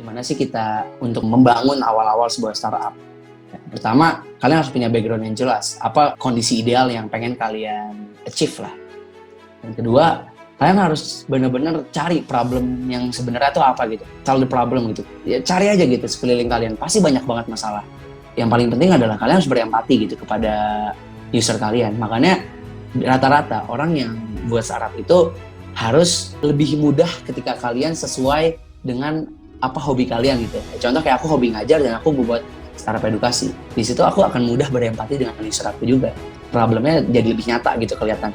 gimana sih kita untuk membangun awal-awal sebuah startup. Pertama, kalian harus punya background yang jelas. Apa kondisi ideal yang pengen kalian achieve lah. Yang kedua, kalian harus benar-benar cari problem yang sebenarnya itu apa gitu. Solve the problem gitu. Ya cari aja gitu sekeliling kalian. Pasti banyak banget masalah. Yang paling penting adalah kalian harus berempati gitu kepada user kalian. Makanya rata-rata orang yang buat startup itu harus lebih mudah ketika kalian sesuai dengan apa hobi kalian gitu. Contoh kayak aku hobi ngajar dan aku buat startup edukasi. Di situ aku akan mudah berempati dengan user aku juga. Problemnya jadi lebih nyata gitu kelihatan.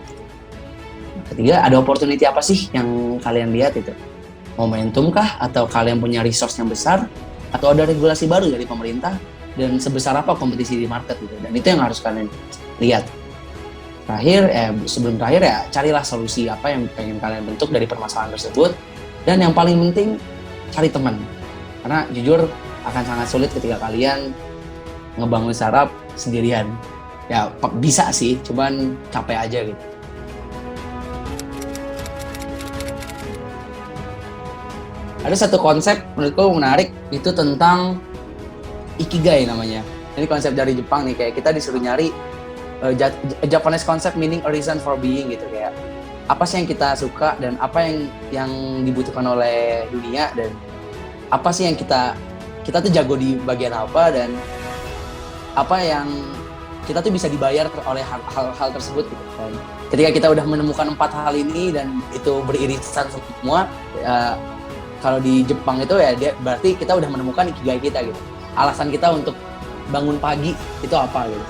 Ketiga, ada opportunity apa sih yang kalian lihat itu? Momentum kah? Atau kalian punya resource yang besar? Atau ada regulasi baru dari pemerintah? Dan sebesar apa kompetisi di market gitu? Dan itu yang harus kalian lihat. Sebelum terakhir ya carilah solusi apa yang pengen kalian bentuk dari permasalahan tersebut. Dan yang paling penting, cari teman. Karena jujur akan sangat sulit ketika kalian ngebangun startup sendirian. Ya bisa sih, cuman capek aja gitu. Ada satu konsep menurutku menarik, itu tentang ikigai namanya. Ini konsep dari Jepang nih, kayak kita disuruh nyari Japanese concept meaning a reason for being gitu, kayak apa sih yang kita suka dan apa yang dibutuhkan oleh dunia, dan apa sih yang kita tuh jago di bagian apa, dan apa yang kita tuh bisa dibayar oleh hal tersebut gitu. Dan ketika kita udah menemukan 4 hal ini dan itu beririsan semua, kalau di Jepang itu ya berarti kita udah menemukan ikigai kita gitu. Alasan kita untuk bangun pagi itu apa gitu.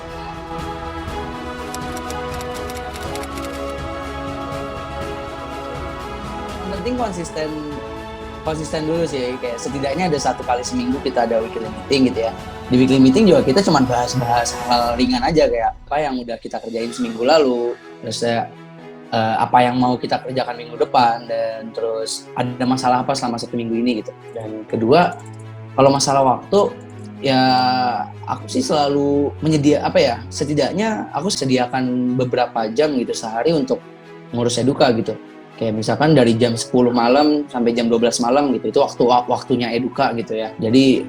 Yang penting konsisten dulu sih, kayak setidaknya ada 1 kali seminggu kita ada weekly meeting gitu ya. Di weekly meeting juga kita cuma bahas hal ringan aja, kayak apa yang udah kita kerjain seminggu lalu, terus apa yang mau kita kerjakan minggu depan, dan terus ada masalah apa selama 1 minggu ini gitu. Dan kedua, kalau masalah waktu ya aku sih selalu setidaknya aku sediakan beberapa jam gitu sehari untuk ngurus Eduka gitu. Kayak misalkan dari jam 10 malam sampai jam 12 malam gitu, itu waktunya Eduka gitu ya. Jadi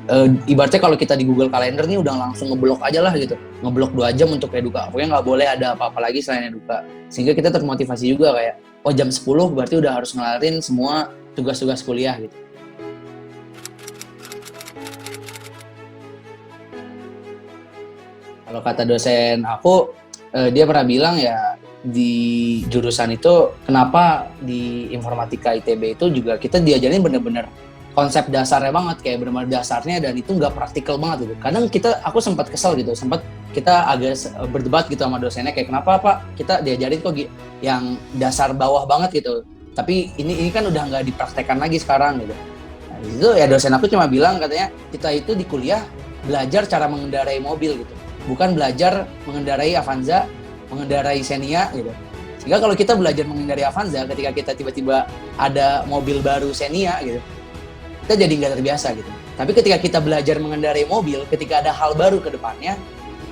ibaratnya kalau kita di Google Calendar nih udah langsung ngeblok aja lah gitu. Ngeblok 2 jam untuk Eduka. Pokoknya nggak boleh ada apa-apa lagi selain Eduka. Sehingga kita termotivasi juga kayak, oh jam 10 berarti udah harus ngelarin semua tugas-tugas kuliah gitu. Kalau kata dosen aku, dia pernah bilang ya, di jurusan itu kenapa di informatika ITB itu juga kita diajarin bener-bener konsep dasarnya banget, kayak bener-bener dasarnya, dan itu nggak praktikal banget gitu. Kadang aku sempat kesel gitu, kita agak berdebat gitu sama dosennya, kayak kenapa Pak kita diajarin kok yang dasar bawah banget gitu, tapi ini kan udah nggak dipraktekkan lagi sekarang gitu. Nah, itu ya dosen aku cuma bilang, katanya kita itu di kuliah belajar cara mengendarai mobil gitu, bukan belajar mengendarai Avanza, mengendarai Xenia gitu. Sehingga kalau kita belajar mengendarai Avanza, ketika kita tiba-tiba ada mobil baru Xenia gitu, kita jadi nggak terbiasa gitu. Tapi ketika kita belajar mengendarai mobil, ketika ada hal baru ke depannya,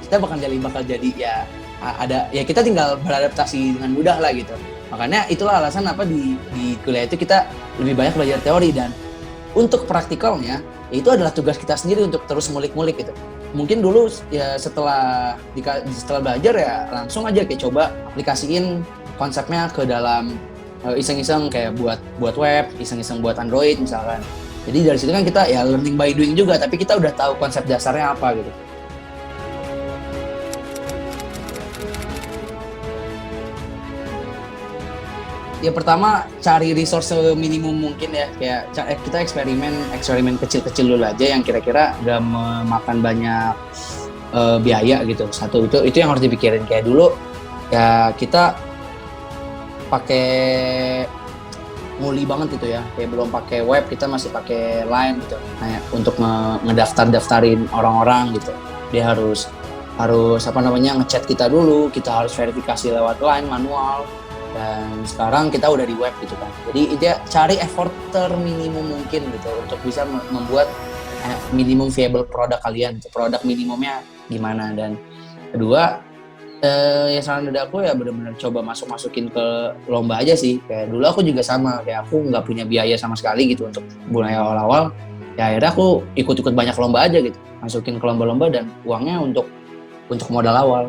kita bakal jadi ya kita tinggal beradaptasi dengan mudah lah gitu. Makanya itulah alasan apa di kuliah itu kita lebih banyak belajar teori, dan untuk praktikalnya itu adalah tugas kita sendiri untuk terus ngulik-ngulik gitu. Mungkin dulu ya setelah belajar ya langsung aja kayak coba aplikasiin konsepnya ke dalam iseng-iseng, kayak buat web, iseng-iseng buat Android misalkan. Jadi dari situ kan kita ya learning by doing juga, tapi kita udah tahu konsep dasarnya apa gitu. Ya pertama cari resource minimum mungkin ya, kayak kita eksperimen kecil-kecil dulu aja yang kira-kira gak memakan banyak biaya gitu. Satu itu yang harus dipikirin. Kayak dulu ya kita pakai nguli banget gitu ya, kayak belum pakai web, kita masih pakai Line gitu. Nah, untuk ngedaftarin orang-orang gitu, dia harus ngechat kita dulu, kita harus verifikasi lewat Line manual. Dan sekarang kita udah di web gitu kan. Jadi dia cari effort terminimum mungkin gitu untuk bisa membuat minimum viable produk kalian. Produk minimumnya gimana. Dan kedua, ya saran dari aku ya benar-benar coba masukin ke lomba aja sih. Kayak dulu aku juga sama, kayak aku nggak punya biaya sama sekali gitu untuk mulai awal-awal. Ya akhirnya aku ikut-ikut banyak lomba aja gitu, masukin ke lomba-lomba dan uangnya untuk modal awal.